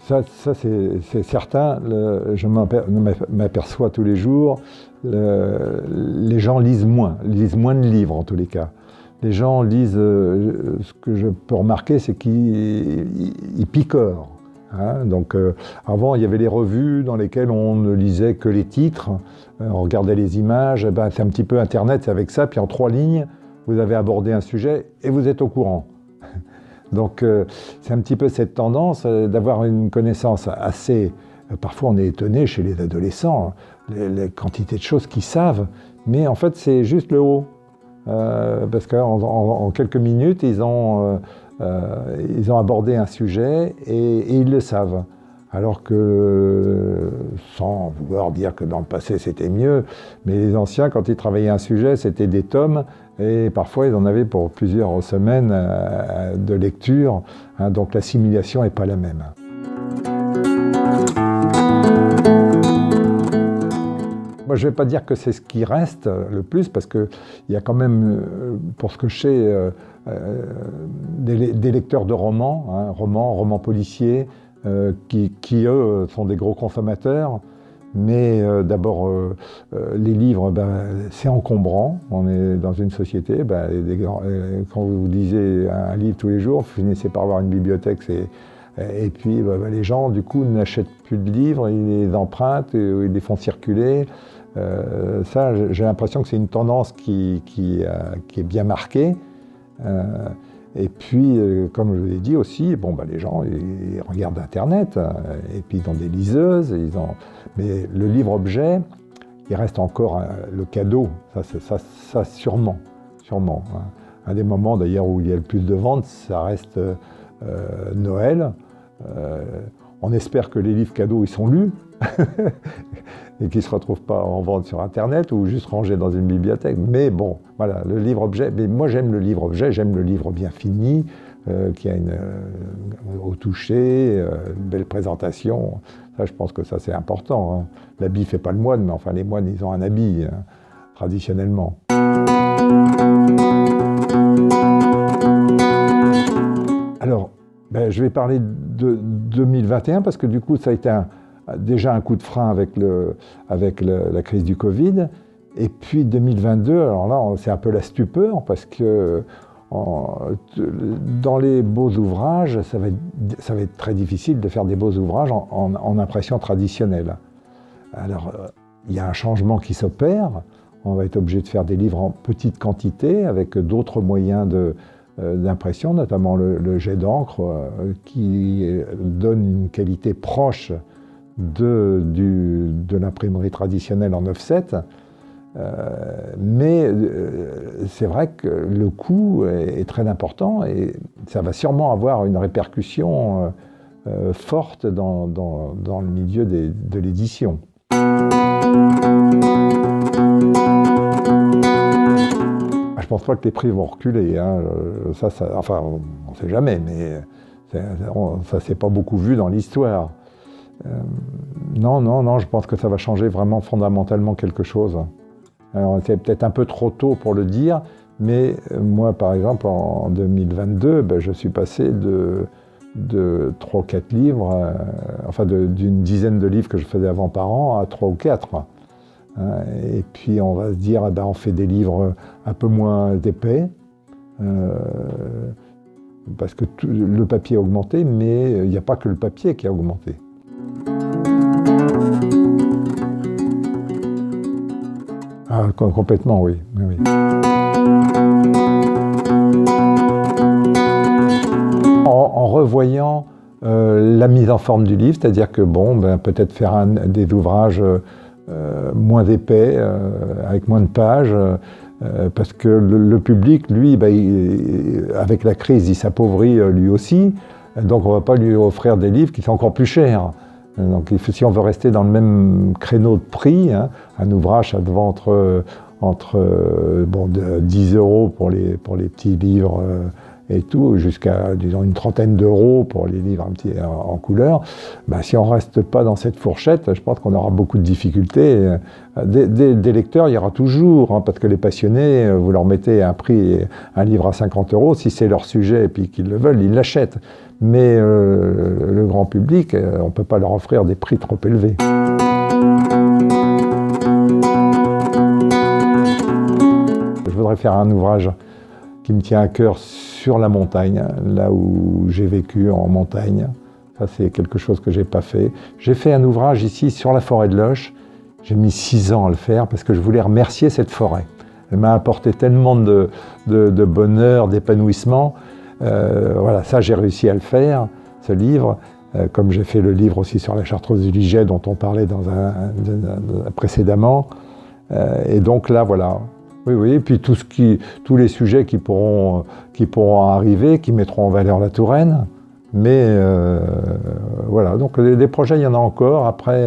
Ça c'est certain. Je m'aperçois tous les jours, les gens lisent moins de livres en tous les cas. Les gens lisent, ce que je peux remarquer, c'est qu'ils picorent. Hein. Donc, avant, il y avait les revues dans lesquelles on ne lisait que les titres, on regardait les images, ben, c'est un petit peu Internet, c'est avec ça, puis en 3 lignes, vous avez abordé un sujet et vous êtes au courant. Donc, c'est un petit peu cette tendance d'avoir une connaissance assez... Parfois, on est étonné chez les adolescents, les quantités de choses qu'ils savent, mais en fait, c'est juste le haut. Parce qu'en quelques minutes, ils ont abordé un sujet et ils le savent. Alors que, sans vouloir dire que dans le passé c'était mieux, mais les anciens, quand ils travaillaient un sujet, c'était des tomes, et parfois ils en avaient pour plusieurs semaines de lecture, hein, donc l'assimilation n'est pas la même. Moi, je ne vais pas dire que c'est ce qui reste le plus, parce qu'il y a quand même, pour ce que je sais, des lecteurs de romans, hein, romans policiers, qui eux, sont des gros consommateurs. Mais d'abord, les livres, ben, c'est encombrant. On est dans une société, ben, quand vous lisez un livre tous les jours, vous finissez par avoir une bibliothèque. Et puis, ben, les gens, du coup, n'achètent plus de livres, ils les empruntent, ils les font circuler. Ça, j'ai l'impression que c'est une tendance qui est bien marquée. Et puis, comme je vous l'ai dit aussi, bon, bah, les gens ils regardent Internet, et puis ils ont des liseuses, mais le livre-objet, il reste encore le cadeau, ça sûrement. Hein. Un des moments d'ailleurs où il y a le plus de ventes, ça reste Noël. On espère que les livres cadeaux ils sont lus et qu'ils ne se retrouvent pas en vente sur Internet ou juste rangés dans une bibliothèque. Mais bon, voilà, le livre-objet. Mais moi, j'aime le livre-objet, j'aime le livre bien fini, qui a au toucher, une belle présentation. Ça, je pense que ça, c'est important. Hein. L'habit ne fait pas le moine, mais enfin, les moines, ils ont un habit, hein, traditionnellement. Alors, ben, je vais parler de 2021 parce que du coup, ça a été déjà un coup de frein avec la crise du Covid. Et puis 2022, alors là, c'est un peu la stupeur parce que dans les beaux ouvrages, ça va être très difficile de faire des beaux ouvrages en impression traditionnelle. Alors, il y a un changement qui s'opère. On va être obligé de faire des livres en petite quantité avec d'autres moyens d'impression, notamment le jet d'encre qui donne une qualité proche de l'imprimerie traditionnelle en offset. Mais c'est vrai que le coût est très important et ça va sûrement avoir une répercussion forte dans le milieu de l'édition. Je ne pense pas que les prix vont reculer. Hein. Enfin, on ne sait jamais, mais ça ne s'est pas beaucoup vu dans l'histoire. Non, je pense que ça va changer vraiment fondamentalement quelque chose. Alors, c'est peut-être un peu trop tôt pour le dire, mais moi, par exemple, en 2022, ben, je suis passé de 3 ou 4 livres, d'une dizaine de livres que je faisais avant par an à 3 ou 4. Et puis on va se dire, ben, on fait des livres un peu moins épais, parce que le papier a augmenté, mais il n'y a pas que le papier qui a augmenté. Ah, complètement, oui. En revoyant la mise en forme du livre, c'est-à-dire que bon, ben, peut-être faire des ouvrages moins épais, avec moins de pages, parce que le public, lui, ben, avec la crise, il s'appauvrit lui aussi, donc on ne va pas lui offrir des livres qui sont encore plus chers. Donc si on veut rester dans le même créneau de prix, hein, un ouvrage, ça devant entre 10 € pour les petits livres et tout, jusqu'à, disons, une trentaine d'euros pour les livres un petit en couleur. Ben, si on ne reste pas dans cette fourchette, je pense qu'on aura beaucoup de difficultés. Des lecteurs, il y aura toujours, hein, parce que les passionnés, vous leur mettez un livre à 50 euros, si c'est leur sujet et puis qu'ils le veulent, ils l'achètent. Mais le grand public, on ne peut pas leur offrir des prix trop élevés. Je voudrais faire un ouvrage qui me tient à cœur sur la montagne, là où j'ai vécu en montagne. Ça, c'est quelque chose que je n'ai pas fait. J'ai fait un ouvrage ici sur la forêt de Loches. J'ai mis 6 ans à le faire parce que je voulais remercier cette forêt. Elle m'a apporté tellement de bonheur, d'épanouissement. Voilà, ça, j'ai réussi à le faire, ce livre. Comme j'ai fait le livre aussi sur la chartreuse du Liget, dont on parlait précédemment. Et donc là, voilà. Oui, et puis tous les sujets qui pourront arriver, qui mettront en valeur la Touraine. Mais voilà, donc des projets, il y en a encore. Après,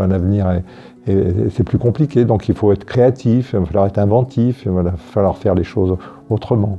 l'avenir c'est plus compliqué, donc il faut être créatif, il va falloir être inventif, il va falloir faire les choses autrement.